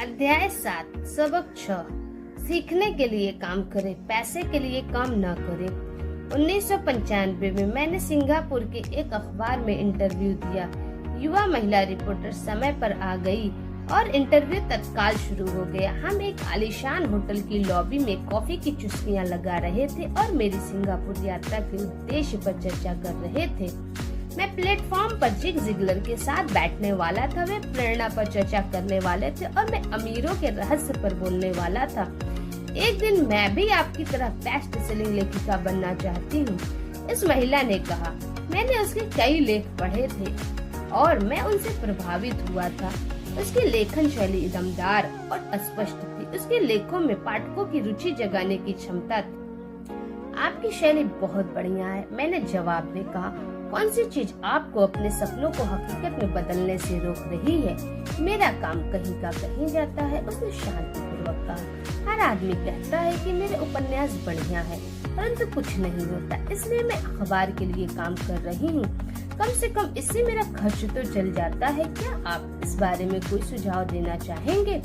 अध्याय 7 सबक 6 सीखने के लिए काम करें, पैसे के लिए काम न करें। 1995 में मैंने सिंगापुर के एक अखबार में इंटरव्यू दिया। युवा महिला रिपोर्टर समय पर आ गई और इंटरव्यू तत्काल शुरू हो गया। हम एक आलीशान होटल की लॉबी में कॉफी की चुस्कियां लगा रहे थे और मेरी सिंगापुर यात्रा के उद्देश्य पर चर्चा कर रहे थे। मैं प्लेटफॉर्म पर जिग जिगलर के साथ बैठने वाला था, वे प्रेरणा पर चर्चा करने वाले थे और मैं अमीरों के रहस्य पर बोलने वाला था। एक दिन मैं भी आपकी तरह बेस्ट सेलिंग लेखिका बनना चाहती हूँ, इस महिला ने कहा। मैंने उसके कई लेख पढ़े थे और मैं उनसे प्रभावित हुआ था। उसकी लेखन शैली दमदार और अस्पष्ट थी। उसके लेखों में पाठकों की रुचि जगाने की क्षमता थी। आपकी शैली बहुत बढ़िया है, मैंने जवाब में कहा। कौन सी चीज आपको अपने सपनों को हकीकत में बदलने से रोक रही है? मेरा काम कहीं का कहीं जाता है, उसने शांतिपूर्वक कहा। हर आदमी कहता है कि मेरे उपन्यास बढ़िया है, परंतु कुछ नहीं होता, इसलिए मैं अखबार के लिए काम कर रही हूँ। कम से कम इससे मेरा खर्च तो चल जाता है। क्या आप इस बारे में कोई सुझाव देना चाहेंगे?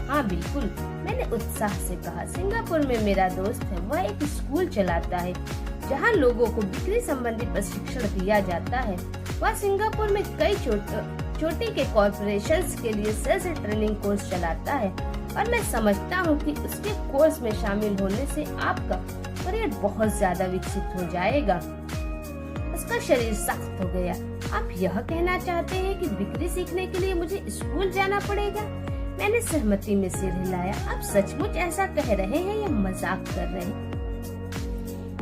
हाँ बिल्कुल, मैंने उत्साह से कहा। सिंगापुर में मेरा दोस्त है, वह एक स्कूल चलाता है जहाँ लोगों को बिक्री संबंधी प्रशिक्षण दिया जाता है। वह सिंगापुर में कई छोटे के कॉर्पोरेशंस के लिए सेल्स ट्रेनिंग कोर्स चलाता है और मैं समझता हूँ कि उसके कोर्स में शामिल होने से आपका करियर बहुत ज्यादा विकसित हो जाएगा। उसका शरीर सख्त हो गया। आप यह कहना चाहते हैं कि बिक्री सीखने के लिए मुझे स्कूल जाना पड़ेगा? मैंने सहमति में सिर हिलाया। आप सचमुच ऐसा कह रहे हैं या मजाक कर रहे हैं?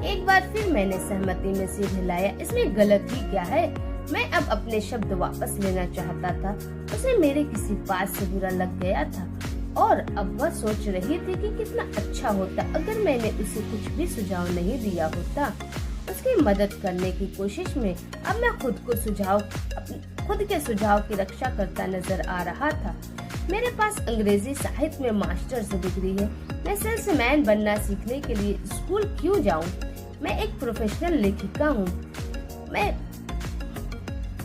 एक बार फिर मैंने सहमति में सिर हिलाया। इसमें गलती क्या है? मैं अब अपने शब्द वापस लेना चाहता था। उसे मेरे किसी बात से बुरा लग गया था और अब वह सोच रही थी कि कितना अच्छा होता अगर मैंने उसे कुछ भी सुझाव नहीं दिया होता। उसकी मदद करने की कोशिश में अब मैं खुद के सुझाव की रक्षा करता नजर आ रहा था। मेरे पास अंग्रेजी साहित्य में मास्टर्स डिग्री है। मैं सेल्समैन बनना सीखने के लिए स्कूल क्यों जाऊं? मैं एक प्रोफेशनल लेखिका हूँ। मैं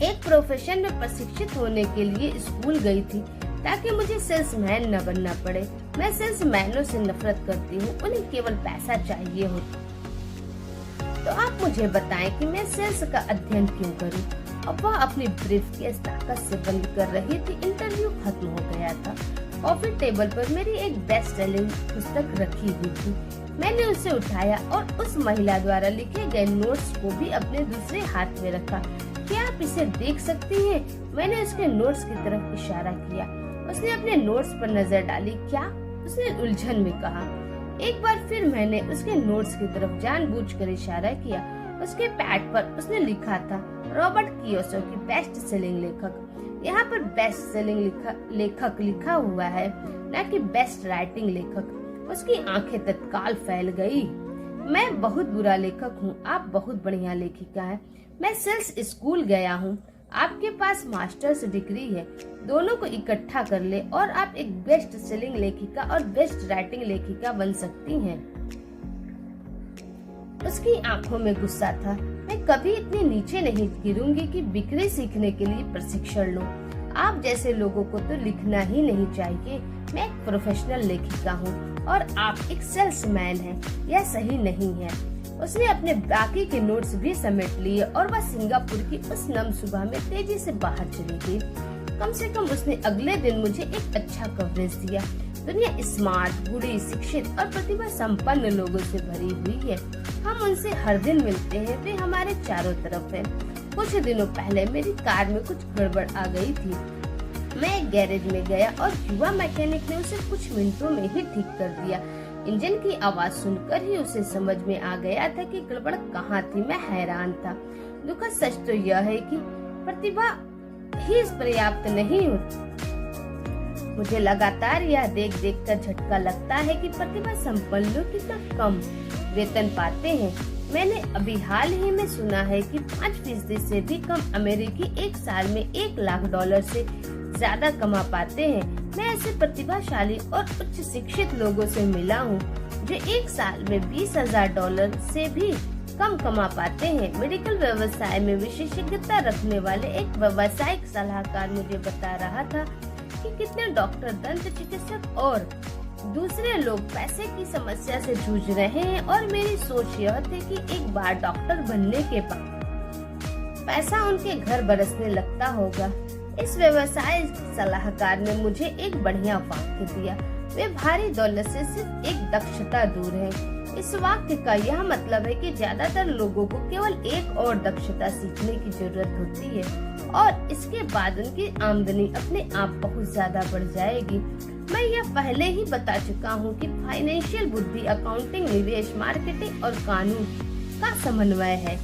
एक प्रोफेशन में प्रशिक्षित होने के लिए स्कूल गई थी ताकि मुझे सेल्समैन न बनना पड़े। मैं सेल्समैनों से नफरत करती हूँ, उन्हें केवल पैसा चाहिए होता। तो आप मुझे बताएं कि मैं सेल्स का अध्ययन क्यों करूं? अब वह अपनी ब्रीफकेस ताकत से बंद कर रही थी। इंटरव्यू खत्म हो गया था। कॉफी टेबल पर मेरी एक बेस्ट सेलिंग पुस्तक रखी हुई थी। मैंने उसे उठाया और उस महिला द्वारा लिखे गए नोट्स को भी अपने दूसरे हाथ में रखा। क्या आप इसे देख सकती हैं? मैंने उसके नोट्स की तरफ इशारा किया। उसने अपने नोट्स पर नजर डाली। क्या? उसने उलझन में कहा। एक बार फिर मैंने उसके नोट्स की तरफ जानबूझकर इशारा किया। उसके पैड पर उसने लिखा था रॉबर्ट कियोसाकी बेस्ट सेलिंग लेखक। यहाँ पर बेस्ट सेलिंग लेखक लिखा हुआ है, न कि बेस्ट राइटिंग लेखक। उसकी आंखें तत्काल फैल गई। मैं बहुत बुरा लेखक हूँ, आप बहुत बढ़िया लेखिका हैं। मैं सेल्स स्कूल गया हूँ, आपके पास मास्टर्स डिग्री है। दोनों को इकट्ठा कर ले और आप एक बेस्ट सेलिंग लेखिका और बेस्ट राइटिंग लेखिका बन सकती हैं। उसकी आंखों में गुस्सा था। मैं कभी इतने नीचे नहीं गिरूंगी कि बिक्री सीखने के लिए प्रशिक्षण लूं। आप जैसे लोगों को तो लिखना ही नहीं चाहिए। मैं एक प्रोफेशनल लेखिका हूँ और आप एक सेल्समैन हैं। यह सही नहीं है। उसने अपने बाकी के नोट्स भी समेट लिए और वह सिंगापुर की उस नम सुबह में तेजी से बाहर चली गई। कम से कम उसने अगले दिन मुझे एक अच्छा कवरेज दिया। दुनिया स्मार्ट, बूढ़ी, शिक्षित और प्रतिभा संपन्न लोगों से भरी हुई है। हम उनसे हर दिन मिलते हैं, वे हमारे चारों तरफ हैं। कुछ दिनों पहले मेरी कार में कुछ गड़बड़ आ गई थी। मैं एक गैरेज में गया और युवा मैकेनिक ने उसे कुछ मिनटों में ही ठीक कर दिया। इंजन की आवाज सुनकर ही उसे समझ में आ गया था कि गड़बड़ कहाँ थी। मैं हैरान था। दुखद सच तो यह है कि प्रतिभा ही पर्याप्त नहीं होती। मुझे लगातार यह देख कर झटका लगता है कि प्रतिभा संपन्न लोग कितना कम वेतन पाते हैं। मैंने अभी हाल ही में सुना है कि 5% से भी कम अमेरिकी एक साल में $1 लाख से ज्यादा कमा पाते हैं। मैं ऐसे प्रतिभाशाली और उच्च शिक्षित लोगों से मिला हूँ जो एक साल में $20,000 से भी कम कमा पाते हैं। मेडिकल व्यवसाय में विशेषज्ञता रखने वाले एक व्यावसायिक सलाहकार मुझे बता रहा था कि कितने डॉक्टर, दंत चिकित्सक और दूसरे लोग पैसे की समस्या से जूझ रहे हैं और मेरी सोच यह थी कि एक बार डॉक्टर बनने के बाद पैसा उनके घर बरसने लगता होगा। इस व्यवसाय सलाहकार ने मुझे एक बढ़िया वाक्य दिया, वे भारी दौलत से सिर्फ एक दक्षता दूर है। इस वाक्य का यह मतलब है कि ज्यादातर लोगों को केवल एक और दक्षता सीखने की जरूरत होती है और इसके बाद उनकी आमदनी अपने आप बहुत ज्यादा बढ़ जाएगी। मैं यह पहले ही बता चुका हूँ कि फाइनेंशियल बुद्धि अकाउंटिंग, निवेश, मार्केटिंग और कानून का समन्वय है।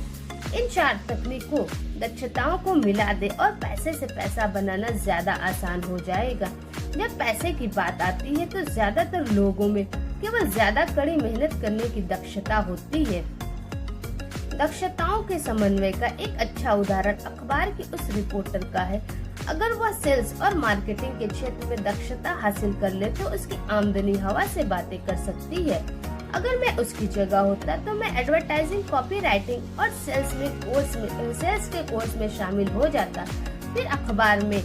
इन 4 तकनीकों, दक्षताओं को मिला दे और पैसे से पैसा बनाना ज्यादा आसान हो जाएगा। जब पैसे की बात आती है तो ज्यादातर लोगों में केवल ज्यादा कड़ी मेहनत करने की दक्षता होती है। दक्षताओं के समन्वय का एक अच्छा उदाहरण अखबार की उस रिपोर्टर का है। अगर वह सेल्स और मार्केटिंग के क्षेत्र में दक्षता हासिल कर ले तो उसकी आमदनी हवा से बातें कर सकती है। अगर मैं उसकी जगह होता तो मैं एडवर्टाइजिंग, कॉपी राइटिंग और सेल्स के कोर्स में शामिल हो जाता। फिर अखबार में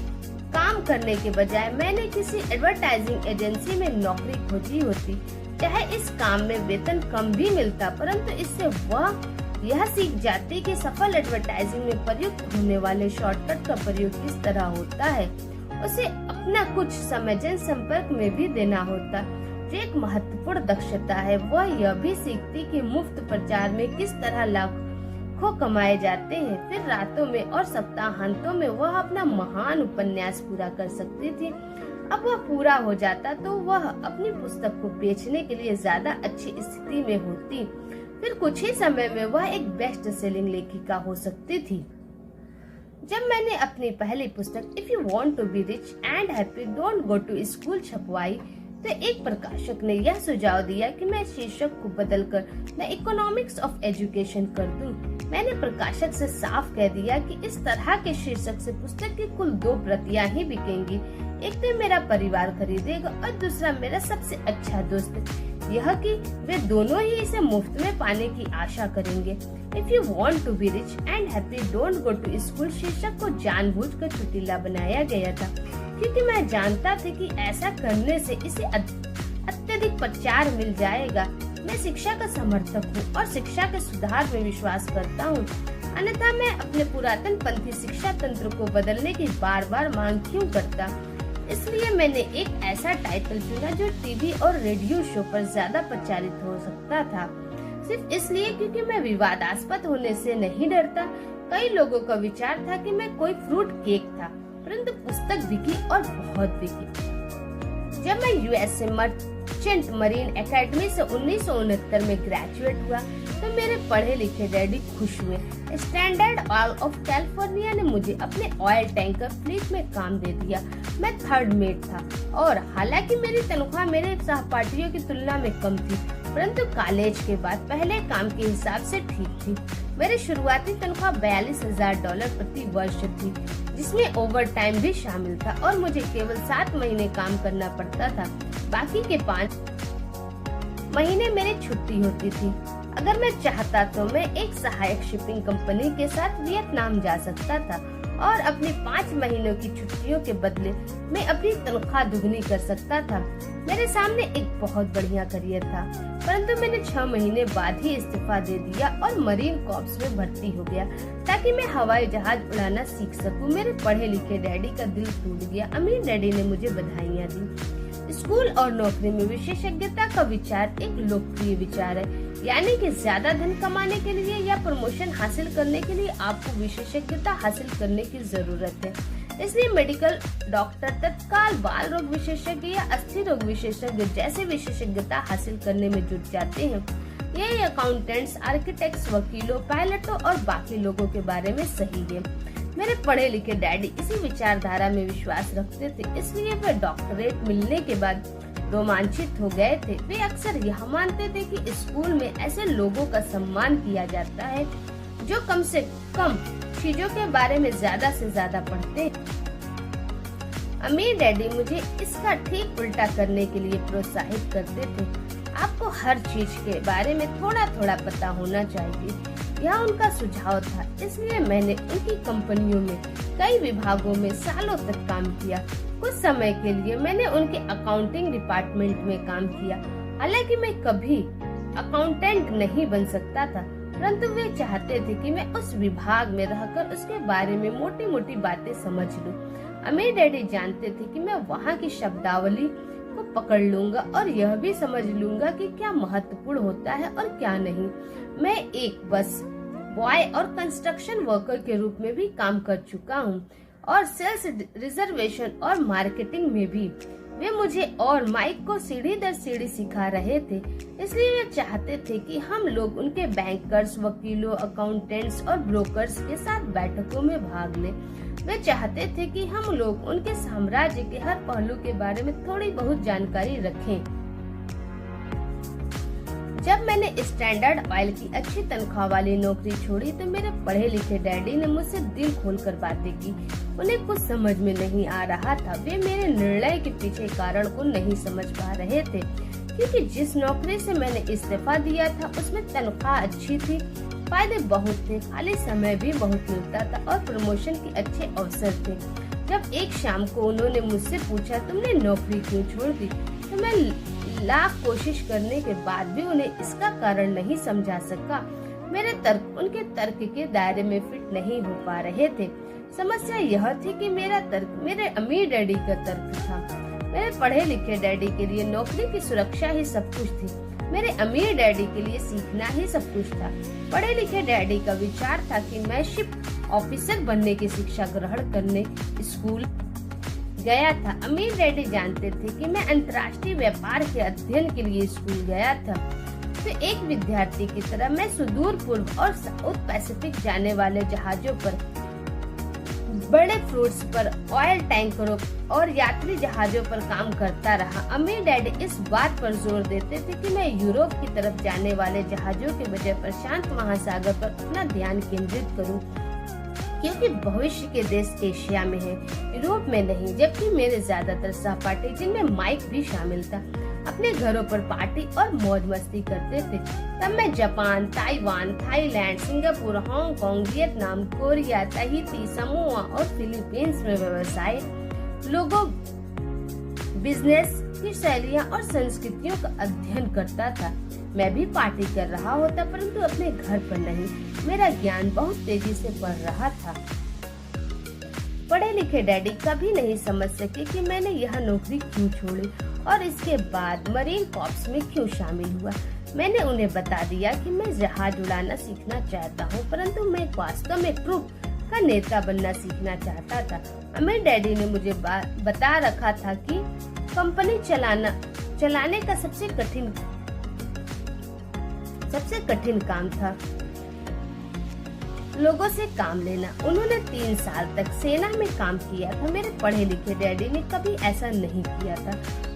काम करने के बजाय मैंने किसी एडवर्टाइजिंग एजेंसी में नौकरी खोजी होती। चाहे इस काम में वेतन कम भी मिलता, परंतु इससे वह यह सीख जाती कि सफल एडवर्टाइजिंग में प्रयुक्त होने वाले शॉर्टकट का प्रयोग किस तरह होता है। उसे अपना कुछ समय जनसंपर्क में भी देना होता। जो एक महत्वपूर्ण दक्षता है, वह यह भी सीखती कि मुफ्त प्रचार में किस तरह लाखों कमाए जाते हैं। फिर रातों में और सप्ताहांतों में वह अपना महान उपन्यास पूरा कर सकती थी। अब वह पूरा हो जाता तो वह अपनी पुस्तक को बेचने के लिए ज्यादा अच्छी स्थिति में होती। फिर कुछ ही समय में वह एक बेस्ट सेलिंग लेखिका हो सकती थी। जब मैंने अपनी पहली पुस्तक if you want to be rich and happy don't go to school छपवाई तो एक प्रकाशक ने यह सुझाव दिया कि मैं शीर्षक को बदलकर द इकोनॉमिक्स ऑफ एजुकेशन कर दूं। मैंने प्रकाशक से साफ कह दिया कि इस तरह के शीर्षक से पुस्तक की कुल 2 प्रतियां ही बिकेंगी। एक तो मेरा परिवार खरीदेगा और दूसरा मेरा सबसे अच्छा दोस्त। यह कि वे दोनों ही इसे मुफ्त में पाने की आशा करेंगे। If you want to be rich and happy don't go to school शीर्षक को जानबूझकर चुटीला बनाया गया था, क्योंकि मैं जानता था कि ऐसा करने से इसे अत्यधिक प्रचार मिल जाएगा। मैं शिक्षा का समर्थक हूँ और शिक्षा के सुधार में विश्वास करता हूँ, अन्यथा मैं अपने पुरातन पंथी शिक्षा तंत्र को बदलने की बार बार मांग क्यों करता। इसलिए मैंने एक ऐसा टाइटल चुना जो टीवी और रेडियो शो पर ज्यादा प्रचारित हो सकता था, सिर्फ इसलिए क्योंकि मैं विवादास्पद होने से नहीं डरता। कई लोगों का विचार था कि मैं कोई फ्रूट केक था, परंतु पुस्तक बिकी और बहुत बिकी। जब मैं यूएसए मर्चेंट मरीन एकेडमी से 1969 में ग्रेजुएट हुआ तो मेरे पढ़े लिखे डैडी खुश हुए। स्टैंडर्ड ऑयल ऑफ कैलिफोर्निया ने मुझे अपने ऑयल टैंकर फ्लीट में काम दे दिया। मैं 3rd मेट था और हालांकि मेरी तनख्वाह मेरे सहपाठियों की तुलना में कम थी, परंतु कॉलेज के बाद पहले काम के हिसाब से ठीक थी। मेरी शुरुआती तनख्वाह $42,000 प्रति वर्ष थी, जिसमें ओवर टाइम भी शामिल था और मुझे केवल 7 महीने काम करना पड़ता था। बाकी के 5 महीने मेरी छुट्टी होती थी। अगर मैं चाहता तो मैं एक सहायक शिपिंग कंपनी के साथ वियतनाम जा सकता था और अपनी 5 महीनों की छुट्टियों के बदले मैं अपनी तनख्वाह दुगनी कर सकता था। मेरे सामने एक बहुत बढ़िया करियर था, परंतु मैंने 6 महीने बाद ही इस्तीफा दे दिया और मरीन कॉर्प्स में भर्ती हो गया ताकि मैं हवाई जहाज उड़ाना सीख सकूं। मेरे पढ़े लिखे डैडी का दिल टूट गया। अमीर डैडी ने मुझे बधाइयाँ दी। स्कूल और नौकरी में विशेषज्ञता का विचार एक लोकप्रिय विचार है, यानी कि ज्यादा धन कमाने के लिए या प्रमोशन हासिल करने के लिए आपको विशेषज्ञता हासिल करने की जरूरत है। इसलिए मेडिकल डॉक्टर तत्काल बाल रोग विशेषज्ञ या अस्थि रोग विशेषज्ञ जैसे विशेषज्ञता हासिल करने में जुट जाते हैं। यही अकाउंटेंट्स, आर्किटेक्ट्स, वकीलों, पायलटों और बाकी लोगों के बारे में सही है। मेरे पढ़े लिखे डैडी इसी विचारधारा में विश्वास रखते थे, इसलिए वे डॉक्टरेट मिलने के बाद रोमांचित हो गए थे। वे अक्सर यह मानते थे कि स्कूल में ऐसे लोगों का सम्मान किया जाता है जो कम से कम चीजों के बारे में ज्यादा से ज्यादा पढ़ते। अमीर डैडी मुझे इसका ठीक उल्टा करने के लिए प्रोत्साहित करते थे। आपको हर चीज के बारे में थोड़ा थोड़ा पता होना चाहिए, यह उनका सुझाव था। इसलिए मैंने उनकी कंपनियों में कई विभागों में सालों तक काम किया। कुछ समय के लिए मैंने उनके अकाउंटिंग डिपार्टमेंट में काम किया। हालांकि मैं कभी अकाउंटेंट नहीं बन सकता था, परंतु वे चाहते थे कि मैं उस विभाग में रहकर उसके बारे में मोटी मोटी बातें समझ लूं। अमीर डैडी जानते थे कि मैं वहाँ की शब्दावली को पकड़ लूंगा और यह भी समझ लूंगा कि क्या महत्वपूर्ण होता है और क्या नहीं। मैं एक बस बॉय और कंस्ट्रक्शन वर्कर के रूप में भी काम कर चुका हूँ और सेल्स, रिजर्वेशन और मार्केटिंग में भी। वे मुझे और माइक को सीढ़ी दर सीढ़ी सिखा रहे थे, इसलिए वे चाहते थे कि हम लोग उनके बैंकर्स, वकीलों, अकाउंटेंट्स और ब्रोकर्स के साथ बैठकों में भाग लें। वे चाहते थे कि हम लोग उनके साम्राज्य के हर पहलू के बारे में थोड़ी बहुत जानकारी रखें। जब मैंने स्टैंडर्ड ऑयल की अच्छी तनख्वाह वाली नौकरी छोड़ी तो मेरे पढ़े लिखे डैडी ने मुझसे दिल खोलकर बातें की। उन्हें कुछ समझ में नहीं आ रहा था। वे मेरे निर्णय के पीछे कारण को नहीं समझ पा रहे थे, क्योंकि जिस नौकरी से मैंने इस्तीफा दिया था उसमें तनख्वाह अच्छी थी, फायदे बहुत थे, खाली समय भी बहुत मिलता था और प्रमोशन के अच्छे अवसर थे। जब एक शाम को उन्होंने मुझसे पूछा, तुमने नौकरी क्यों छोड़ दी, तो मैं लाख कोशिश करने के बाद भी उन्हें इसका कारण नहीं समझा सका। मेरे तर्क उनके तर्क के दायरे में फिट नहीं हो पा रहे थे। समस्या यह थी कि मेरा तर्क मेरे अमीर डैडी का तर्क था। मेरे पढ़े लिखे डैडी के लिए नौकरी की सुरक्षा ही सब कुछ थी, मेरे अमीर डैडी के लिए सीखना ही सब कुछ था। पढ़े लिखे डैडी का विचार था कि मैं शिप ऑफिसर बनने की शिक्षा ग्रहण करने स्कूल गया था। अमीर डैडी जानते थे कि मैं अंतर्राष्ट्रीय व्यापार के अध्ययन के लिए स्कूल गया था। तो एक विद्यार्थी की तरह मैं सुदूर पूर्व और साउथ पैसिफिक जाने वाले जहाजों पर, बड़े फ्रूट्स पर, ऑयल टैंकरों और यात्री जहाजों पर काम करता रहा। अमीर डैडी इस बात पर जोर देते थे कि मैं यूरोप की तरफ जाने वाले जहाजों के बजाय प्रशांत महासागर पर अपना ध्यान केंद्रित करूं, क्योंकि भविष्य के देश एशिया में है, यूरोप में नहीं। जबकि मेरे ज्यादातर सहपाठी, जिनमें माइक भी शामिल था, अपने घरों पर पार्टी और मौज मस्ती करते थे। तब मैं Japan, Taiwan, Thailand, Singapore, Hong Kong, Vietnam, Korea, Tahiti, Samoa और फिलीपींस में व्यवसाय, लोगों, बिजनेस की शैलियाँ और संस्कृतियों का अध्ययन करता था। मैं भी पार्टी कर रहा होता, परंतु अपने घर पर नहीं। मेरा ज्ञान बहुत तेजी से बढ़ रहा था। पढ़े लिखे डैडी कभी नहीं समझ सके कि मैंने यह नौकरी क्यों छोड़ी और इसके बाद मरीन कॉर्प्स में क्यों शामिल हुआ। मैंने उन्हें बता दिया कि मैं जहाज उड़ाना सीखना चाहता हूँ, परंतु मैं वास्तव में ग्रुप का नेता बनना सीखना चाहता था। अमीर डैडी ने मुझे बता रखा था कि कंपनी चलाने का सबसे कठिन काम था लोगों से काम लेना। उन्होंने 3 साल तक सेना में काम किया था। मेरे पढ़े लिखे डैडी ने कभी ऐसा नहीं किया था।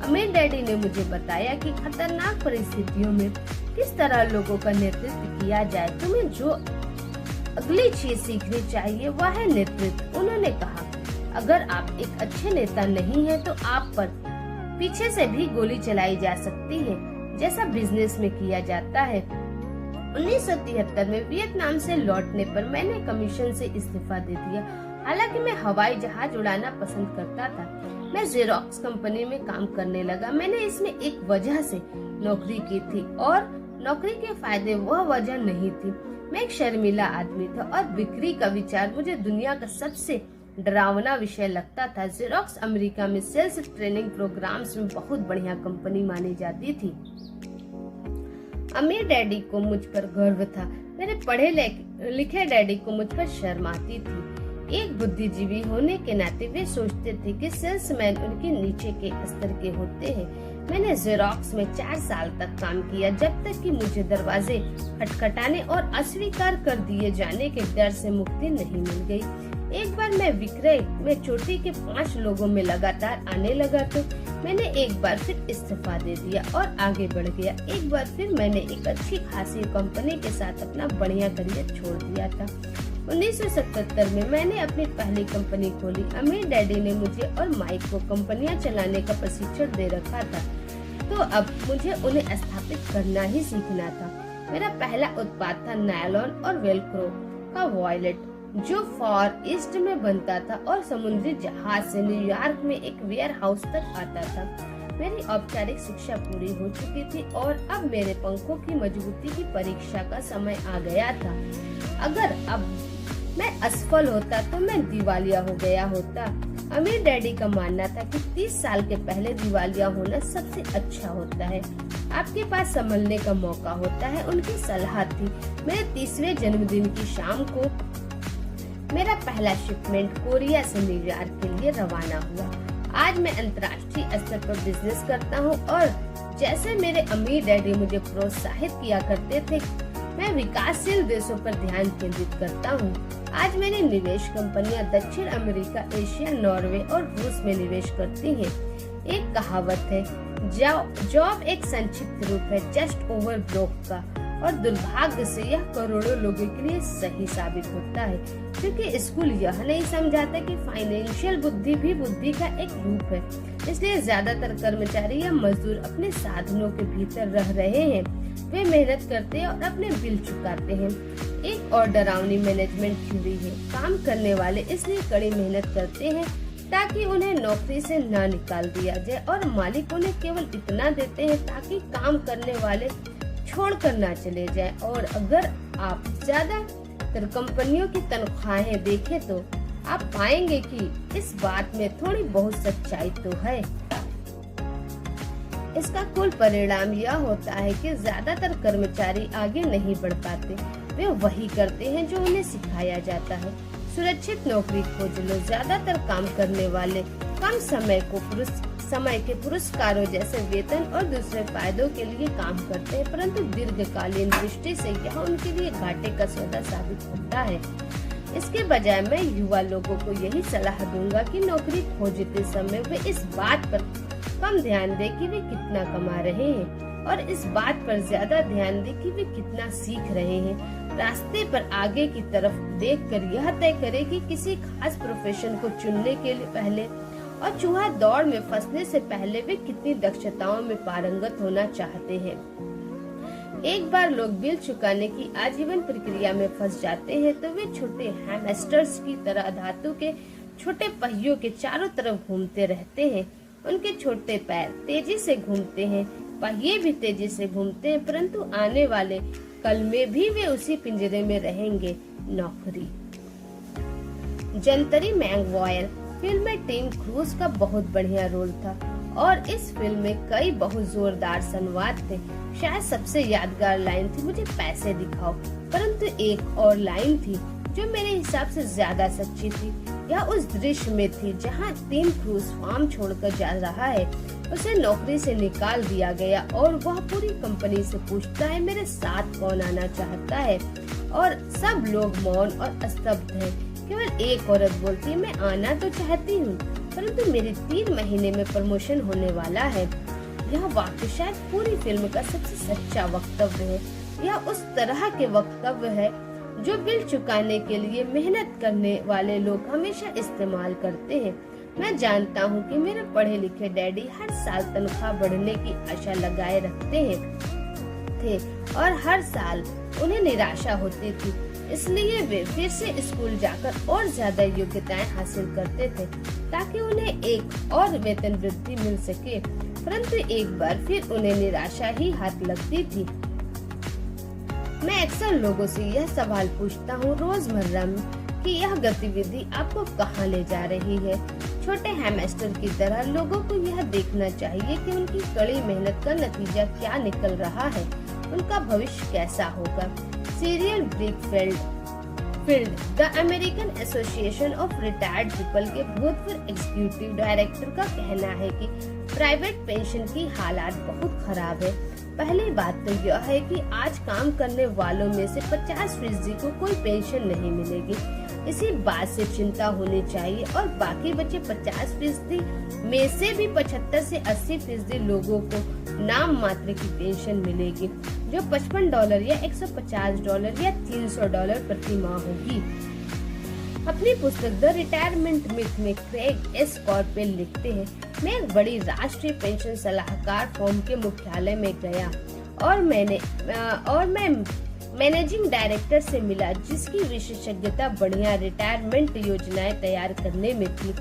अमीर डैडी ने मुझे बताया कि खतरनाक परिस्थितियों में किस तरह लोगों का नेतृत्व किया जाए। तुम्हें जो अगली चीज सीखनी चाहिए वह है नेतृत्व। उन्होंने कहा, अगर आप एक अच्छे नेता नहीं हैं, तो आप पर पीछे से भी गोली चलाई जा सकती है, जैसा बिजनेस में किया जाता है। 1973 में वियतनाम से लौटने पर मैंने कमीशन से इस्तीफा दे दिया। हालांकि मैं हवाई जहाज उड़ाना पसंद करता था। मैं जेरोक्स कंपनी में काम करने लगा। मैंने इसमें एक वजह से नौकरी की थी और नौकरी के फायदे वह वजह नहीं थी। मैं एक शर्मीला आदमी था और बिक्री का विचार मुझे दुनिया का सबसे डरावना विषय लगता था। जेरोक्स अमेरिका में सेल्स ट्रेनिंग प्रोग्राम्स में बहुत बढ़िया कंपनी मानी जाती थी। अमीर डैडी को मुझ पर गर्व था। मेरे पढ़े लिखे डैडी को मुझ पर शर्म आती थी। एक बुद्धिजीवी होने के नाते वे सोचते थे कि सेल्समैन उनके नीचे के स्तर के होते हैं। मैंने जेरोक्स में 4 साल तक काम किया, जब तक कि मुझे दरवाजे खटखटाने और अस्वीकार कर दिए जाने के डर से मुक्ति नहीं मिल गई। एक बार मैं विक्रय में चोटी के 5 लोगों में लगातार आने लगा तो मैंने एक बार फिर इस्तीफा दे दिया और आगे बढ़ गया। एक बार फिर मैंने एक अच्छी खासी कंपनी के साथ अपना बढ़िया करियर छोड़ दिया था। 1977 में मैंने अपनी पहली कंपनी खोली। अमीर डैडी ने मुझे और माइक को कंपनियां चलाने का प्रशिक्षण दे रखा था, तो अब मुझे उन्हें स्थापित करना ही सीखना था। मेरा पहला उत्पाद था नायलॉन और वेलक्रो का वॉयलेट। जो फॉर ईस्ट में बनता था और समुद्री जहाज से न्यूयॉर्क में एक वेयर हाउस तक आता था। मेरी औपचारिक शिक्षा पूरी हो चुकी थी और अब मेरे पंखों की मजबूती की परीक्षा का समय आ गया था। अगर अब मैं असफल होता तो मैं दिवालिया हो गया होता। अमीर डैडी का मानना था कि 30 साल के पहले दिवालिया होना सबसे अच्छा होता है, आपके पास संभलने का मौका होता है। उनकी सलाह थी। मेरे 30वें जन्मदिन की शाम को मेरा पहला शिपमेंट कोरिया से न्यूयॉर्क के लिए रवाना हुआ। आज मैं अंतर्राष्ट्रीय स्तर पर बिजनेस करता हूँ और जैसे मेरे अमीर डैडी मुझे प्रोत्साहित किया करते थे, मैं विकासशील देशों पर ध्यान केंद्रित करता हूँ। आज मेरी निवेश कंपनियां दक्षिण अमेरिका, एशिया, नॉर्वे और रूस में निवेश करती हैं। एक कहावत है, जॉब एक संक्षिप्त रूप है जस्ट ओवर ब्रोक का, और दुर्भाग्य से यह करोड़ों लोगों के लिए सही साबित होता है, क्योंकि स्कूल यह नहीं समझाता कि फाइनेंशियल बुद्धि भी बुद्धि का एक रूप है। इसलिए ज्यादातर कर्मचारी या मजदूर अपने साधनों के भीतर रह रहे हैं। वे मेहनत करते हैं और अपने बिल चुकाते हैं। एक और डरावनी मैनेजमेंट थ्योरी है, काम करने वाले इसलिए कड़ी मेहनत करते हैं ताकि उन्हें नौकरी से न निकाल दिया जाए, और मालिक उन्हें केवल इतना देते हैं ताकि काम करने वाले छोड़कर ना चले जाएं। और अगर आप ज्यादातर कंपनियों की तनख्वाहें देखें तो आप पाएंगे कि इस बात में थोड़ी बहुत सच्चाई तो है। इसका कुल परिणाम यह होता है कि ज्यादातर कर्मचारी आगे नहीं बढ़ पाते। वे वही करते हैं जो उन्हें सिखाया जाता है। सुरक्षित नौकरी खोज लो। ज्यादातर काम करने वाले कम समय के पुरस्कारों जैसे वेतन और दूसरे फायदों के लिए काम करते हैं, परंतु दीर्घकालीन दृष्टि से यह उनके लिए घाटे का सौदा साबित होता है। इसके बजाय मैं युवा लोगों को यही सलाह दूंगा कि नौकरी खोजते समय वे इस बात पर कम ध्यान दें कि वे कितना कमा रहे हैं और इस बात पर ज्यादा ध्यान दें कि वे कितना सीख रहे हैं। रास्ते पर आगे की तरफ देखकर यह तय करें कि किसी खास प्रोफेशन को चुनने के लिए पहले और चूहा दौड़ में फंसने से पहले वे कितनी दक्षताओं में पारंगत होना चाहते हैं। एक बार लोग बिल चुकाने की आजीवन प्रक्रिया में फंस जाते हैं तो वे छोटे हैमस्टर्स की तरह धातु के छोटे पहियों के चारों तरफ घूमते रहते हैं। उनके छोटे पैर तेजी से घूमते हैं, पहिए भी तेजी से घूमते हैं, परंतु आने वाले कल में भी वे उसी पिंजरे में रहेंगे, नौकरी। जंतरी मैगवायर फिल्म में टिम क्रूज का बहुत बढ़िया रोल था और इस फिल्म में कई बहुत जोरदार संवाद थे। शायद सबसे यादगार लाइन थी, मुझे पैसे दिखाओ, परंतु एक और लाइन थी जो मेरे हिसाब से ज्यादा सच्ची थी। यह उस दृश्य में थी जहां टिम क्रूज फार्म छोड़कर जा रहा है। उसे नौकरी से निकाल दिया गया और वह पूरी कंपनी से पूछता है, मेरे साथ कौन आना चाहता है, और सब लोग मौन और स्तब्ध हैं। केवल एक औरत बोलती है, मैं आना तो चाहती हूँ, परंतु मेरी 3 महीने में प्रमोशन होने वाला है। यह वाक्य शायद पूरी फिल्म का सबसे सच्चा वक्तव्य है। यह उस तरह के वक्तव्य है जो बिल चुकाने के लिए मेहनत करने वाले लोग हमेशा इस्तेमाल करते हैं। मैं जानता हूँ कि मेरे पढ़े लिखे डैडी हर साल तनख्वाह बढ़ने की आशा लगाए रखते थे और हर साल उन्हें निराशा होती थी, इसलिए वे फिर से स्कूल जाकर और ज्यादा योग्यताएं हासिल करते थे ताकि उन्हें एक और वेतन वृद्धि मिल सके, परंतु एक बार फिर उन्हें निराशा ही हाथ लगती थी। मैं अक्सर लोगों से यह सवाल पूछता हूँ रोजमर्रा में कि यह गतिविधि आपको कहाँ ले जा रही है। छोटे हैमस्टर की तरह लोगों को यह देखना चाहिए कि उनकी कड़ी मेहनत का नतीजा क्या निकल रहा है, उनका भविष्य कैसा होगा। Cyril Brickfield the American Association of Retired People के भूतपूर्व एग्जीक्यूटिव डायरेक्टर का कहना है कि प्राइवेट पेंशन की हालात बहुत खराब है। पहली बात तो यह है कि आज काम करने वालों में से 50% को कोई पेंशन नहीं मिलेगी। इसी बात से चिंता होनी चाहिए और बाकी बचे 50% में से भी 75 से 80% लोगों को नाम मात्र की पेंशन मिलेगी, जो $55 या $150 या $300 प्रति माह होगी। अपनी पुस्तक द रिटायरमेंट मिथ में क्रेग एस कॉर्पेल लिखते हैं, मैं एक बड़ी राष्ट्रीय पेंशन सलाहकार फर्म के मुख्यालय में गया और मैं मैनेजिंग डायरेक्टर से मिला, जिसकी विशेषज्ञता बढ़िया रिटायरमेंट योजनाएं तैयार करने में थी।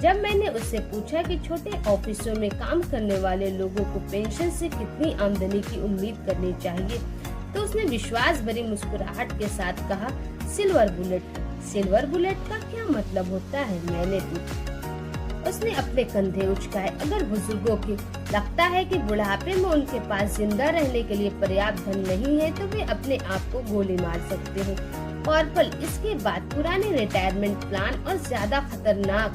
जब मैंने उससे पूछा कि छोटे ऑफिसों में काम करने वाले लोगों को पेंशन से कितनी आमदनी की उम्मीद करनी चाहिए, तो उसने विश्वास भरी मुस्कुराहट के साथ कहा, सिल्वर बुलेट। सिल्वर बुलेट का क्या मतलब होता है, मैंने पूछा। उसने अपने कंधे उचकाए। अगर बुजुर्गों की लगता है कि बुढ़ापे में उनके पास जिंदा रहने के लिए पर्याप्त धन नहीं है, तो वे अपने आप को गोली मार सकते हैं। पर्पल इसके बाद पुराने रिटायरमेंट प्लान और ज्यादा खतरनाक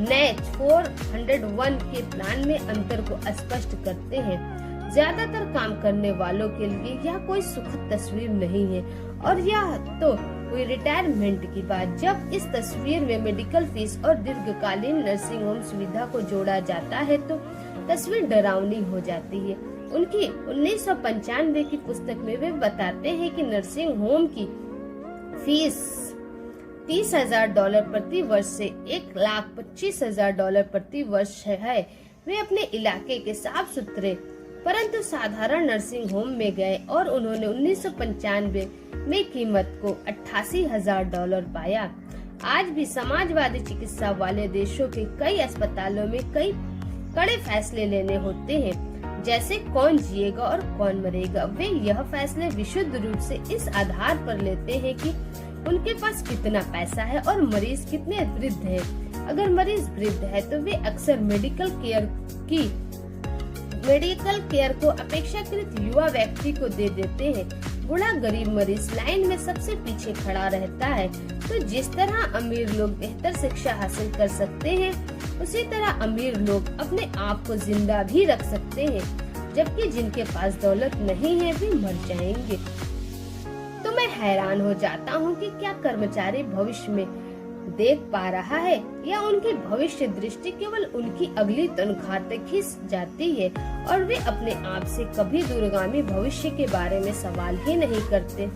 नए 401 के प्लान में अंतर को स्पष्ट करते हैं। ज्यादातर काम करने वालों के लिए यह कोई सुखद तस्वीर नहीं है, और यह तो हुई रिटायरमेंट की बात। जब इस तस्वीर में मेडिकल फीस और दीर्घकालीन नर्सिंग होम सुविधा को जोड़ा जाता है तो तस्वीर डरावनी हो जाती है। उनकी 1995 की पुस्तक में वे बताते हैं कि नर्सिंग होम की फीस $30,000 प्रति वर्ष से $1,25,000 प्रति वर्ष है। वे अपने इलाके के साफ सुथरे परंतु साधारण नर्सिंग होम में गए और उन्होंने 1995 में कीमत को $88,000 पाया। आज भी समाजवादी चिकित्सा वाले देशों के कई अस्पतालों में कई कड़े फैसले लेने होते हैं, जैसे कौन जिएगा और कौन मरेगा। वे यह फैसले विशुद्ध रूप से इस आधार पर लेते हैं कि उनके पास कितना पैसा है और मरीज कितने वृद्ध है। अगर मरीज वृद्ध है तो वे अक्सर मेडिकल केयर को अपेक्षाकृत युवा व्यक्ति को दे देते हैं। बूढ़ा गरीब मरीज लाइन में सबसे पीछे खड़ा रहता है। तो जिस तरह अमीर लोग बेहतर शिक्षा हासिल कर सकते हैं, उसी तरह अमीर लोग अपने आप को जिंदा भी रख सकते हैं, जबकि जिनके पास दौलत नहीं है वे मर जाएंगे। तो मैं हैरान हो जाता हूँ कि क्या कर्मचारी भविष्य में देख पा रहा है, या उनकी भविष्य दृष्टि केवल उनकी अगली तनख्वाह तक ही जाती है और वे अपने आप से कभी दूरगामी भविष्य के बारे में सवाल ही नहीं करते।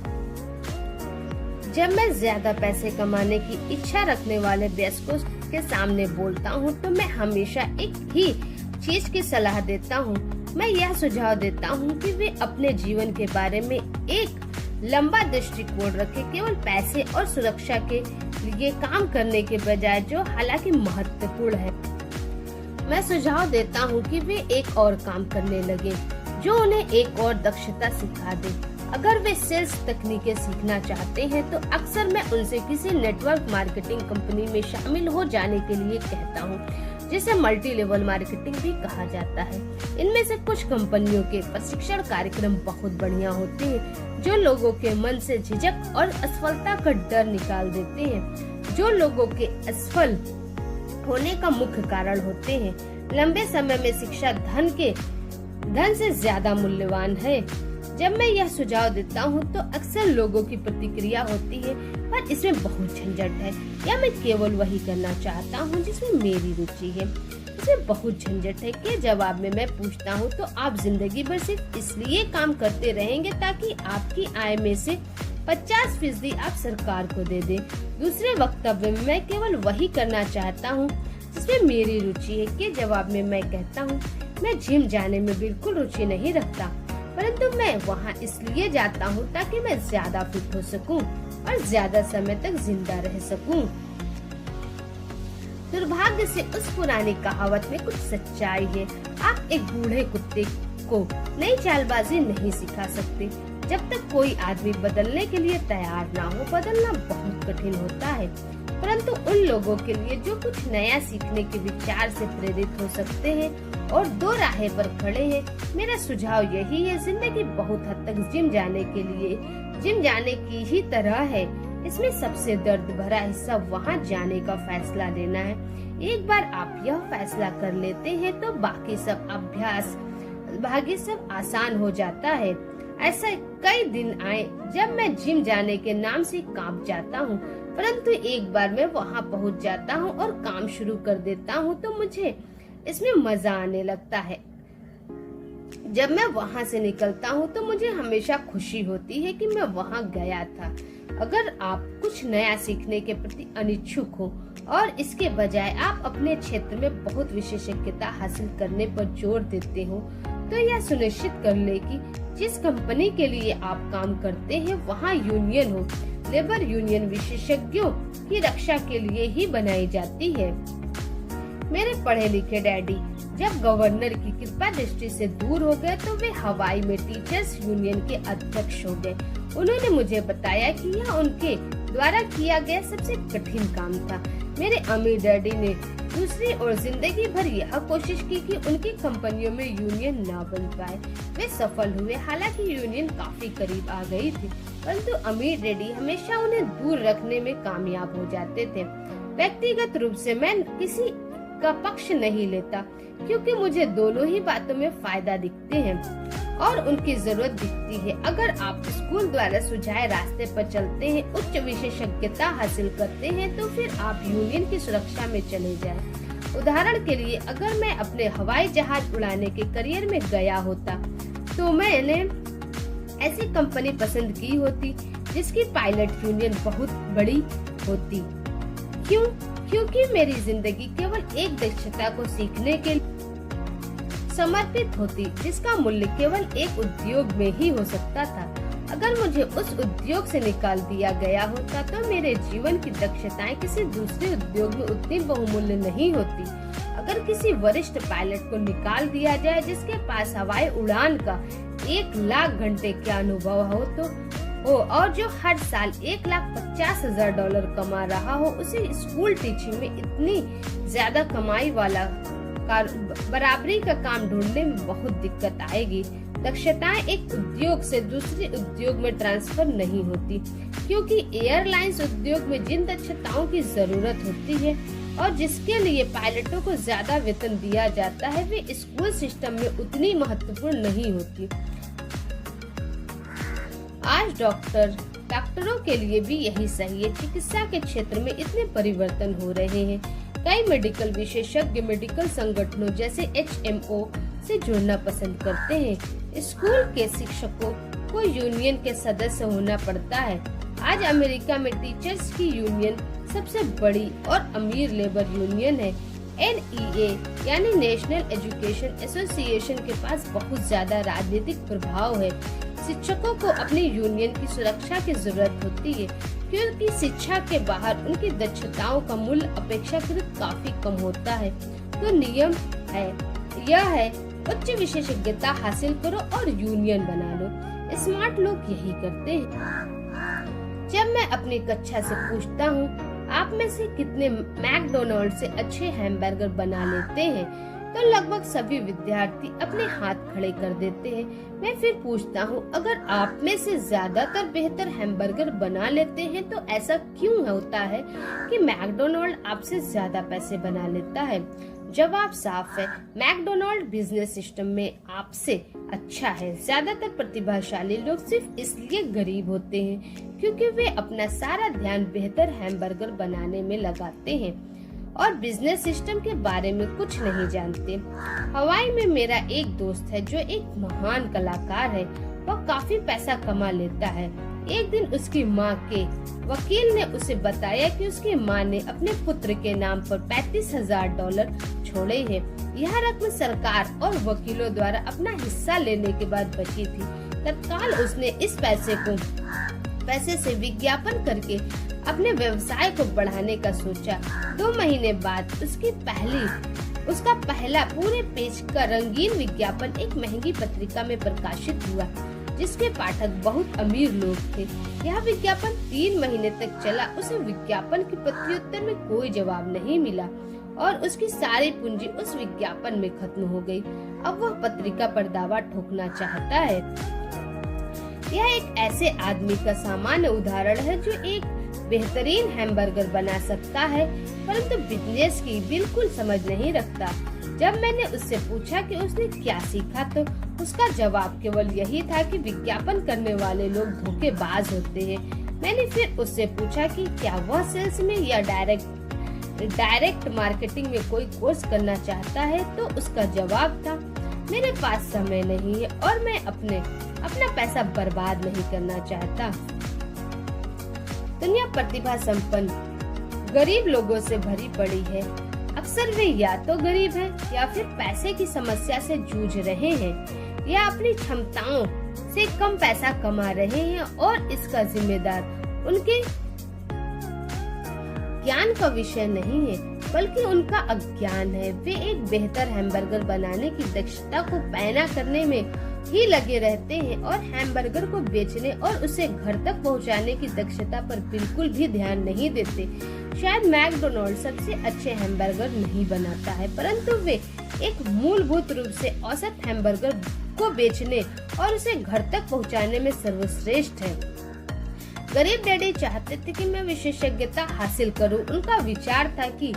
जब मैं ज्यादा पैसे कमाने की इच्छा रखने वाले वयस्कों के सामने बोलता हूँ, तो मैं हमेशा एक ही चीज की सलाह देता हूँ। मैं यह सुझाव देता हूँ कि वे अपने जीवन के बारे में एक लंबा दृष्टिकोण रखें, केवल पैसे और सुरक्षा के लिए काम करने के बजाय, जो हालांकि महत्वपूर्ण है। मैं सुझाव देता हूँ कि वे एक और काम करने लगे जो उन्हें एक और दक्षता सिखा दे। अगर वे सेल्स तकनीकें सीखना चाहते हैं तो अक्सर मैं उनसे किसी नेटवर्क मार्केटिंग कंपनी में शामिल हो जाने के लिए कहता हूँ, जिसे मल्टी लेवल मार्केटिंग भी कहा जाता है। इनमें से कुछ कंपनियों के प्रशिक्षण कार्यक्रम बहुत बढ़िया होते हैं, जो लोगों के मन से झिझक और असफलता का डर निकाल देते हैं, जो लोगों के असफल होने का मुख्य कारण होते हैं। लंबे समय में शिक्षा धन से ज्यादा मूल्यवान है। जब मैं यह सुझाव देता हूँ तो अक्सर लोगों की प्रतिक्रिया होती है, पर इसमें बहुत झंझट है, या मैं केवल वही करना चाहता हूँ जिसमें मेरी रुचि है। इसमें बहुत झंझट है के जवाब में मैं पूछता हूँ, तो आप जिंदगी भर सिर्फ इसलिए काम करते रहेंगे ताकि आपकी आय में से 50% आप सरकार को दे दे। दूसरे वक्तव्य में मैं केवल वही करना चाहता हूँ जिसमें मेरी रुचि है के जवाब में मैं कहता हूँ, मैं जिम जाने में बिल्कुल रुचि नहीं रखता, परंतु मैं वहाँ इसलिए जाता हूँ ताकि मैं ज्यादा फिट हो सकूं और ज्यादा समय तक जिंदा रह सकूं। दुर्भाग्य से उस पुरानी कहावत में कुछ सच्चाई है। आप एक बूढ़े कुत्ते को नई चालबाजी नहीं सिखा सकते। जब तक कोई आदमी बदलने के लिए तैयार ना हो, बदलना बहुत कठिन होता है। परंतु उन लोगों के लिए जो कुछ नया सीखने के विचार से प्रेरित हो सकते हैं और दो राहें पर खड़े हैं, मेरा सुझाव यही है, जिंदगी बहुत हद तक जिम जाने की ही तरह है। इसमें सबसे दर्द भरा हिस्सा वहाँ जाने का फैसला लेना है। एक बार आप यह फैसला कर लेते हैं तो बाकी सब आसान हो जाता है। ऐसे कई दिन आए जब मैं जिम जाने के नाम से कांप जाता हूँ, परंतु एक बार मैं वहाँ पहुँच जाता हूँ और काम शुरू कर देता हूँ तो मुझे इसमें मजा आने लगता है। जब मैं वहाँ से निकलता हूँ तो मुझे हमेशा खुशी होती है कि मैं वहाँ गया था। अगर आप कुछ नया सीखने के प्रति अनिच्छुक हो और इसके बजाय आप अपने क्षेत्र में बहुत विशेषज्ञता हासिल करने पर जोर देते हो, तो यह सुनिश्चित कर ले कि जिस कंपनी के लिए आप काम करते हैं वहाँ यूनियन हो। लेबर यूनियन विशेषज्ञों की रक्षा के लिए ही बनाई जाती है। मेरे पढ़े लिखे डैडी जब गवर्नर की कृपा दृष्टि से दूर हो गए तो वे हवाई में टीचर्स यूनियन के अध्यक्ष हो गए। उन्होंने मुझे बताया कि यह उनके द्वारा किया गया सबसे कठिन काम था। मेरे अमीर डैडी ने दूसरी ओर जिंदगी भर यह कोशिश की कि उनकी कंपनियों में यूनियन न बन पाए। वे सफल हुए, हालांकि यूनियन काफी करीब आ गई थी, परंतु अमीर डैडी हमेशा उन्हें दूर रखने में कामयाब हो जाते थे। व्यक्तिगत रूप से मैं किसी का पक्ष नहीं लेता, क्योंकि मुझे दोनों ही बातों में फायदा दिखते हैं और उनकी जरूरत दिखती है। अगर आप स्कूल द्वारा सुझाए रास्ते पर चलते हैं, उच्च विशेषज्ञता हासिल करते हैं, तो फिर आप यूनियन की सुरक्षा में चले जाएं। उदाहरण के लिए, अगर मैं अपने हवाई जहाज उड़ाने के करियर में गया होता तो मैंने ऐसी कंपनी पसंद की होती जिसकी पायलट यूनियन बहुत बड़ी होती। क्यों? क्योंकि मेरी जिंदगी केवल एक दक्षता को सीखने के लिए समर्पित होती, जिसका मूल्य केवल एक उद्योग में ही हो सकता था। अगर मुझे उस उद्योग से निकाल दिया गया होता तो मेरे जीवन की दक्षताएं किसी दूसरे उद्योग में उतनी बहुमूल्य नहीं होती। अगर किसी वरिष्ठ पायलट को निकाल दिया जाए जिसके पास हवाई उड़ान का 1,00,000 घंटे का अनुभव हो और जो हर साल $1,50,000 कमा रहा हो, उसे स्कूल टीचिंग में इतनी ज्यादा कमाई वाला बराबरी का काम ढूंढने में बहुत दिक्कत आएगी। दक्षताएं एक उद्योग से दूसरे उद्योग में ट्रांसफर नहीं होती, क्योंकि एयरलाइंस उद्योग में जिन दक्षताओं की जरूरत होती है और जिसके लिए पायलटों को ज्यादा वेतन दिया जाता है, वे स्कूल सिस्टम में उतनी महत्वपूर्ण नहीं होती। आज डॉक्टरों के लिए भी यही सही है। चिकित्सा के क्षेत्र में इतने परिवर्तन हो रहे हैं। कई मेडिकल विशेषज्ञ मेडिकल संगठनों जैसे HMO से जुड़ना पसंद करते हैं। स्कूल के शिक्षकों को यूनियन के सदस्य होना पड़ता है। आज अमेरिका में टीचर्स की यूनियन सबसे बड़ी और अमीर लेबर यूनियन है। NEA यानी नेशनल एजुकेशन एसोसिएशन के पास बहुत ज्यादा राजनीतिक प्रभाव है। शिक्षकों को अपनी यूनियन की सुरक्षा की जरूरत होती है, क्योंकि शिक्षा के बाहर उनकी दक्षताओं का मूल्य अपेक्षाकृत काफी कम होता है। तो नियम यह है उच्च विशेषज्ञता हासिल करो और यूनियन बना लो। स्मार्ट लोग यही करते हैं। जब मैं अपनी कक्षा से पूछता हूँ, आप में से कितने मैकडोनाल्ड से अच्छे हैमबर्गर बना लेते हैं, तो लगभग सभी विद्यार्थी अपने हाथ खड़े कर देते हैं। मैं फिर पूछता हूँ, अगर आप में से ज्यादातर बेहतर हैमबर्गर बना लेते हैं तो ऐसा क्यों होता है कि मैकडोनाल्ड आपसे ज्यादा पैसे बना लेता है? जवाब साफ है, मैकडोनाल्ड बिजनेस सिस्टम में आपसे अच्छा है। ज्यादातर प्रतिभाशाली लोग सिर्फ इसलिए गरीब होते हैं क्योंकि वे अपना सारा ध्यान बेहतर हैमबर्गर बनाने में लगाते हैं और बिजनेस सिस्टम के बारे में कुछ नहीं जानते। हवाई में मेरा एक दोस्त है जो एक महान कलाकार है। वह काफी पैसा कमा लेता है। एक दिन उसकी माँ के वकील ने उसे बताया कि उसकी माँ ने अपने पुत्र के नाम पर $35,000 छोड़े हैं। यह रकम सरकार और वकीलों द्वारा अपना हिस्सा लेने के बाद बची थी। तत्काल उसने इस पैसे से विज्ञापन करके अपने व्यवसाय को बढ़ाने का सोचा। 2 महीने बाद उसका पहला पूरे पेज का रंगीन विज्ञापन एक महंगी पत्रिका में प्रकाशित हुआ, जिसके पाठक बहुत अमीर लोग थे। यह विज्ञापन 3 महीने तक चला। उसे विज्ञापन के प्रत्युत्तर में कोई जवाब नहीं मिला और उसकी सारी पूंजी उस विज्ञापन में खत्म हो गई। अब वह पत्रिका पर दावा ठोकना चाहता है। यह एक ऐसे आदमी का सामान्य उदाहरण है जो एक बेहतरीन हैमबर्गर बना सकता है, परंतु बिजनेस की बिल्कुल समझ नहीं रखता। जब मैंने उससे पूछा कि उसने क्या सीखा, तो उसका जवाब केवल यही था कि विज्ञापन करने वाले लोग धोखेबाज होते हैं। मैंने फिर उससे पूछा कि क्या वह सेल्स में या डायरेक्ट मार्केटिंग में कोई कोर्स करना चाहता है, तो उसका जवाब था, मेरे पास समय नहीं है और मैं अपना पैसा बर्बाद नहीं करना चाहता। दुनिया प्रतिभा संपन्न गरीब लोगों से भरी पड़ी है। अक्सर वे या तो गरीब हैं या फिर पैसे की समस्या से जूझ रहे हैं। या अपनी क्षमताओं से कम पैसा कमा रहे हैं और इसका जिम्मेदार उनके ज्ञान का विषय नहीं है बल्कि उनका अज्ञान है। वे एक बेहतर हैमबर्गर बनाने की दक्षता को पैना करने में ही लगे रहते हैं और हैमबर्गर को बेचने और उसे घर तक पहुंचाने की दक्षता पर बिल्कुल भी ध्यान नहीं देते। शायद मैकडोनाल्ड सबसे अच्छे हैमबर्गर नहीं बनाता है, परंतु वे एक मूलभूत रूप से औसत हैमबर्गर को बेचने और उसे घर तक पहुंचाने में सर्वश्रेष्ठ है। गरीब डैडी चाहते थे कि मैं विशेषज्ञता हासिल करूं। उनका विचार था कि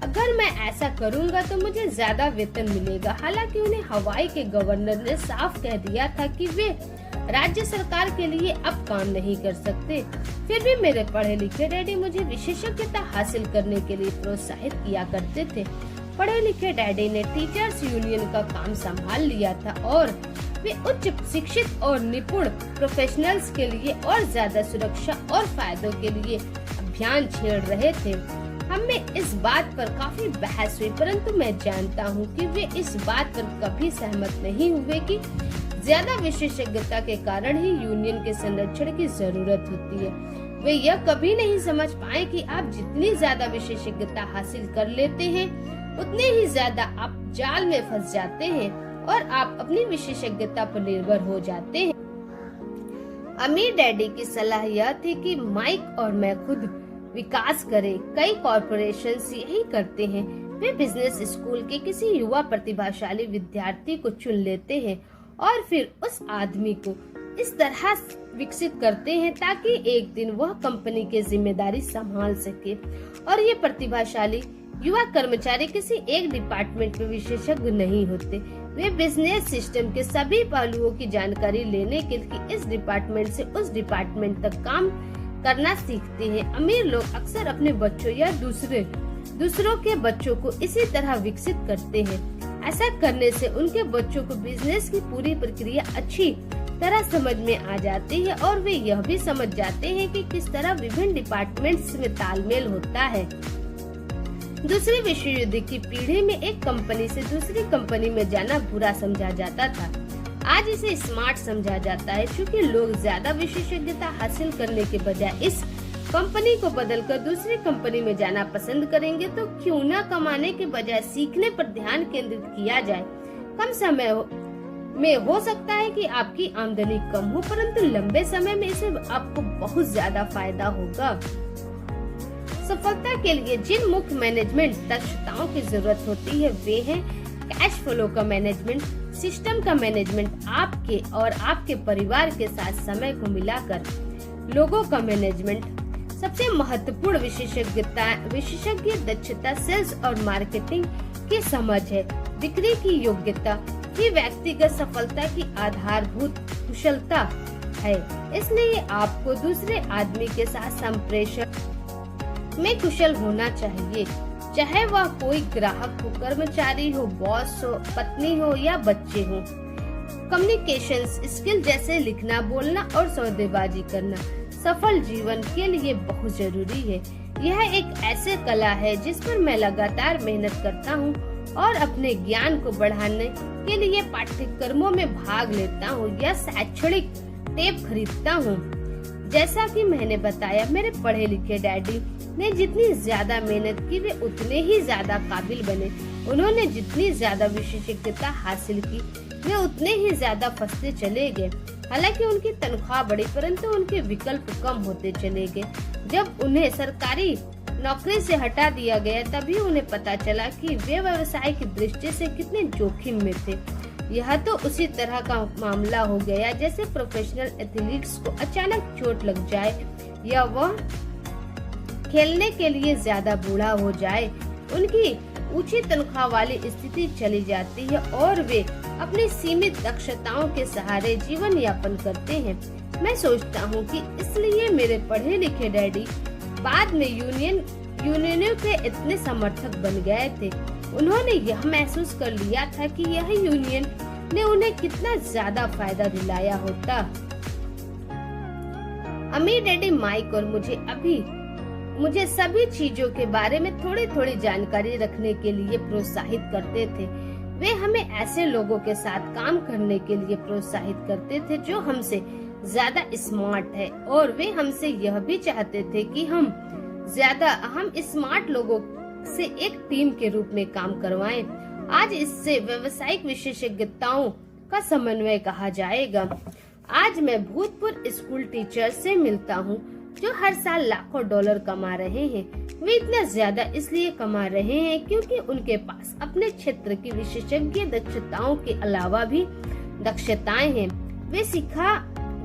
अगर मैं ऐसा करूंगा तो मुझे ज्यादा वेतन मिलेगा। हालांकि उन्हें हवाई के गवर्नर ने साफ कह दिया था कि वे राज्य सरकार के लिए अब काम नहीं कर सकते। फिर भी मेरे पढ़े लिखे डैडी मुझे विशेषज्ञता हासिल करने के लिए प्रोत्साहित किया करते थे। पढ़े लिखे डैडी ने टीचर्स यूनियन का काम संभाल लिया था और वे उच्च शिक्षित और निपुण प्रोफेशनल्स के लिए और ज्यादा सुरक्षा और फायदों के लिए अभियान छेड़ रहे थे। हमें इस बात पर काफी बहस हुई, परंतु मैं जानता हूँ कि वे इस बात पर कभी सहमत नहीं हुए कि ज्यादा विशेषज्ञता के कारण ही यूनियन के संरक्षण की जरूरत होती है। वे यह कभी नहीं समझ पाए कि आप जितनी ज्यादा विशेषज्ञता हासिल कर लेते हैं उतने ही ज्यादा आप जाल में फंस जाते हैं और आप अपनी विशेषज्ञता पर निर्भर हो जाते हैं। अमीर डैडी की सलाह यह थी कि माइक और मैं खुद विकास करें। कई कॉरपोरेशंस यही करते हैं। वे बिजनेस स्कूल के किसी युवा प्रतिभाशाली विद्यार्थी को चुन लेते हैं और फिर उस आदमी को इस तरह विकसित करते हैं ताकि एक दिन वह कंपनी की जिम्मेदारी संभाल सके। और ये प्रतिभाशाली युवा कर्मचारी किसी एक डिपार्टमेंट में विशेषज्ञ नहीं होते। वे बिजनेस सिस्टम के सभी पहलुओं की जानकारी लेने के लिए इस डिपार्टमेंट से उस डिपार्टमेंट तक काम करना सीखते हैं। अमीर लोग अक्सर अपने बच्चों या दूसरों के बच्चों को इसी तरह विकसित करते हैं। ऐसा करने से उनके बच्चों को बिजनेस की पूरी प्रक्रिया अच्छी तरह समझ में आ जाती है और वे यह भी समझ जाते हैं कि किस तरह विभिन्न डिपार्टमेंट्स में तालमेल होता है। दूसरे विश्व युद्ध की पीढ़ी में एक कंपनी से दूसरी कंपनी में जाना बुरा समझा जाता था। आज इसे स्मार्ट समझा जाता है, क्योंकि लोग ज्यादा विशेषज्ञता हासिल करने के बजाय इस कंपनी को बदलकर दूसरी कंपनी में जाना पसंद करेंगे। तो क्यों न कमाने के बजाय सीखने पर ध्यान केंद्रित किया जाए। कम समय में हो सकता है कि आपकी आमदनी कम हो, परंतु लंबे समय में इसे आपको बहुत ज्यादा फायदा होगा। सफलता के लिए जिन मुख्य मैनेजमेंट दक्षताओं की जरूरत होती है वे हैं कैश फ्लो का मैनेजमेंट, सिस्टम का मैनेजमेंट, आपके और आपके परिवार के साथ समय को मिलाकर लोगों का मैनेजमेंट। सबसे महत्वपूर्ण विशेषज्ञ दक्षता सेल्स और मार्केटिंग की समझ है। बिक्री की योग्यता ही व्यक्तिगत सफलता की आधारभूत कुशलता है। इसलिए आपको दूसरे आदमी के साथ संप्रेषण में कुशल होना चाहिए, चाहे वह कोई ग्राहक हो, कर्मचारी हो, बॉस हो, पत्नी हो या बच्चे हो। कम्युनिकेशन स्किल जैसे लिखना, बोलना और सौदेबाजी करना सफल जीवन के लिए बहुत जरूरी है। यह एक ऐसे कला है जिस पर मैं लगातार मेहनत करता हूँ और अपने ज्ञान को बढ़ाने के लिए पाठ्यक्रमों में भाग लेता हूँ या शैक्षणिक टेप खरीदता हूँ। जैसा कि मैंने बताया, मेरे पढ़े लिखे डैडी ने जितनी ज्यादा मेहनत की वे उतने ही ज्यादा काबिल बने। उन्होंने जितनी ज्यादा विशेषज्ञता हासिल की वे उतने ही ज्यादा फंसते चले गए। हालांकि उनकी तनख्वाह बढ़ी, परंतु उनके विकल्प कम होते चले गए। जब उन्हें सरकारी नौकरी से हटा दिया गया तभी उन्हें पता चला कि वे व्यवसाय की दृष्टि से कितने जोखिम में थे। यह तो उसी तरह का मामला हो गया जैसे प्रोफेशनल एथलीट्स को अचानक चोट लग जाए या वह खेलने के लिए ज्यादा बूढ़ा हो जाए। उनकी ऊंची तनख्वाह वाली स्थिति चली जाती है और वे अपनी सीमित दक्षताओं के सहारे जीवन यापन करते हैं। मैं सोचता हूँ कि इसलिए मेरे पढ़े लिखे डैडी बाद में यूनियनों के इतने समर्थक बन गए थे। उन्होंने यह महसूस कर लिया था कि यह यूनियन ने उन्हें कितना ज्यादा फायदा दिलाया होता। अमीर डैडी माइक और मुझे सभी चीजों के बारे में थोड़ी थोड़ी जानकारी रखने के लिए प्रोत्साहित करते थे। वे हमें ऐसे लोगों के साथ काम करने के लिए प्रोत्साहित करते थे जो हमसे ज्यादा स्मार्ट है, और वे हमसे यह भी चाहते थे कि हम स्मार्ट लोगों से एक टीम के रूप में काम करवाएं। आज इससे व्यावसायिक विशेषज्ञताओं का समन्वय कहा जाएगा। आज मैं भूतपूर्व स्कूल टीचर से मिलता हूँ जो हर साल लाखों डॉलर कमा रहे हैं। वे इतना ज्यादा इसलिए कमा रहे हैं क्योंकि उनके पास अपने क्षेत्र की विशेषज्ञ दक्षताओं के अलावा भी दक्षताएं हैं। वे सिखा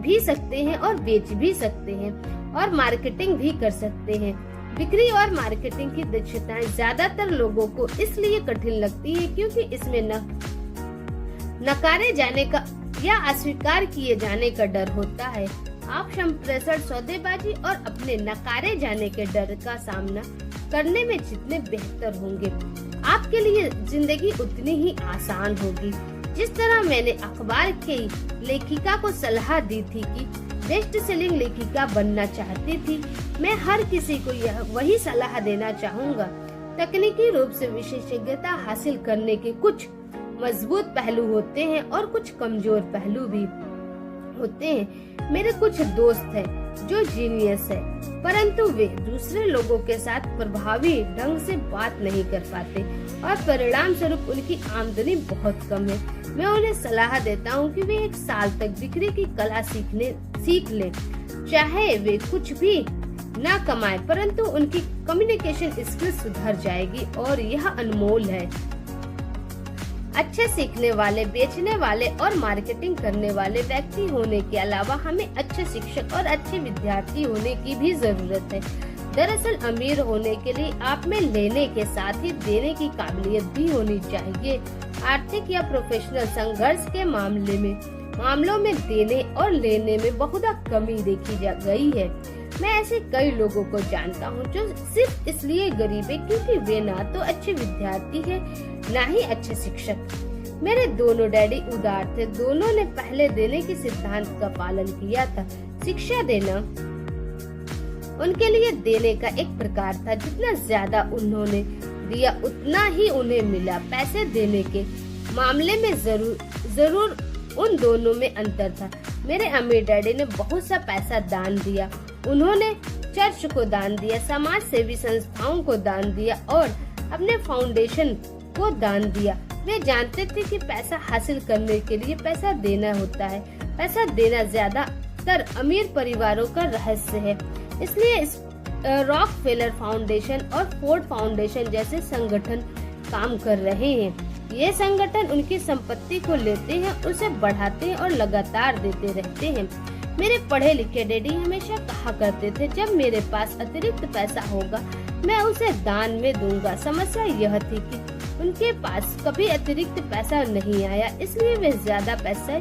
भी सकते हैं और बेच भी सकते हैं और मार्केटिंग भी कर सकते हैं। बिक्री और मार्केटिंग की दक्षताएं ज्यादातर लोगों को इसलिए कठिन लगती है क्योंकि इसमें नकारे जाने का या अस्वीकार किए जाने का डर होता है। आप संप्रेषण, सौदेबाजी और अपने नकारे जाने के डर का सामना करने में जितने बेहतर होंगे, आपके लिए जिंदगी उतनी ही आसान होगी। जिस तरह मैंने अखबार की लेखिका को सलाह दी थी कि बेस्ट सेलिंग लेखिका बनना चाहती थी, मैं हर किसी को यह वही सलाह देना चाहूँगा। तकनीकी रूप से विशेषज्ञता हासिल करने के कुछ मजबूत पहलू होते हैं और कुछ कमजोर पहलू भी होते हैं। मेरे कुछ दोस्त हैं जो जीनियस है, परंतु वे दूसरे लोगों के साथ प्रभावी ढंग से बात नहीं कर पाते और परिणाम स्वरूप उनकी आमदनी बहुत कम है। मैं उन्हें सलाह देता हूँ कि वे 1 साल तक बिक्री की कला सीख लें, चाहे वे कुछ भी न कमाएं, परंतु उनकी कम्युनिकेशन स्किल्स सुधर जाएगी और यह अनमोल है। अच्छे सीखने वाले, बेचने वाले और मार्केटिंग करने वाले व्यक्ति होने के अलावा हमें अच्छे शिक्षक और अच्छे विद्यार्थी होने की भी जरूरत है। दरअसल अमीर होने के लिए आप में लेने के साथ ही देने की काबिलियत भी होनी चाहिए। आर्थिक या प्रोफेशनल संघर्ष के मामलों में देने और लेने में बहुत कमी देखी गई है। मैं ऐसे कई लोगों को जानता हूँ जो सिर्फ इसलिए गरीब है क्योंकि वे ना तो अच्छे विद्यार्थी है, ना ही अच्छे शिक्षक। मेरे दोनों डैडी उदार थे। दोनों ने पहले देने के सिद्धांत का पालन किया था। शिक्षा देना उनके लिए देने का एक प्रकार था। जितना ज्यादा उन्होंने दिया उतना ही उन्हें मिला। पैसे देने के मामले में जरूर उन दोनों में अंतर था। मेरे अमीर डैडी ने बहुत सा पैसा दान दिया। उन्होंने चर्च को दान दिया, समाज सेवी संस्थाओं को दान दिया और अपने फाउंडेशन को दान दिया। वे जानते थे कि पैसा हासिल करने के लिए पैसा देना होता है। पैसा देना ज्यादातर अमीर परिवारों का रहस्य है। इसलिए रॉकफेलर फाउंडेशन और फोर्ड फाउंडेशन जैसे संगठन काम कर रहे हैं। ये संगठन उनकी संपत्ति को लेते हैं, उसे बढ़ाते हैं और लगातार देते रहते हैं। मेरे पढ़े लिखे डैडी हमेशा कहा करते थे, जब मेरे पास अतिरिक्त पैसा होगा मैं उसे दान में दूंगा। समस्या यह थी कि उनके पास कभी अतिरिक्त पैसा नहीं आया, इसलिए वे ज्यादा पैसे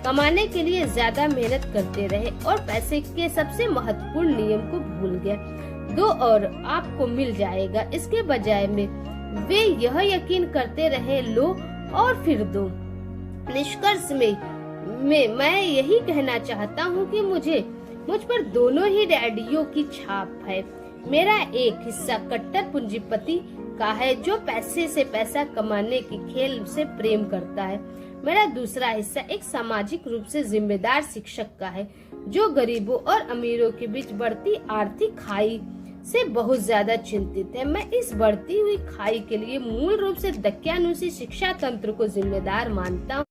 कमाने के लिए ज्यादा मेहनत करते रहे और पैसे के सबसे महत्वपूर्ण नियम को भूल गए। दो और आपको मिल जाएगा। इसके बजाय में वे यह यकीन करते रहे, लो और फिर दो। निष्कर्ष में मैं यही कहना चाहता हूँ कि मुझ पर दोनों ही डैडियों की छाप है। मेरा एक हिस्सा कट्टर पूंजीपति का है जो पैसे से पैसा कमाने के खेल से प्रेम करता है। मेरा दूसरा हिस्सा एक सामाजिक रूप से जिम्मेदार शिक्षक का है जो गरीबों और अमीरों के बीच बढ़ती आर्थिक खाई से बहुत ज्यादा चिंतित है। मैं इस बढ़ती हुई खाई के लिए मूल रूप से दक्यानुसी शिक्षा तंत्र को जिम्मेदार मानता हूँ।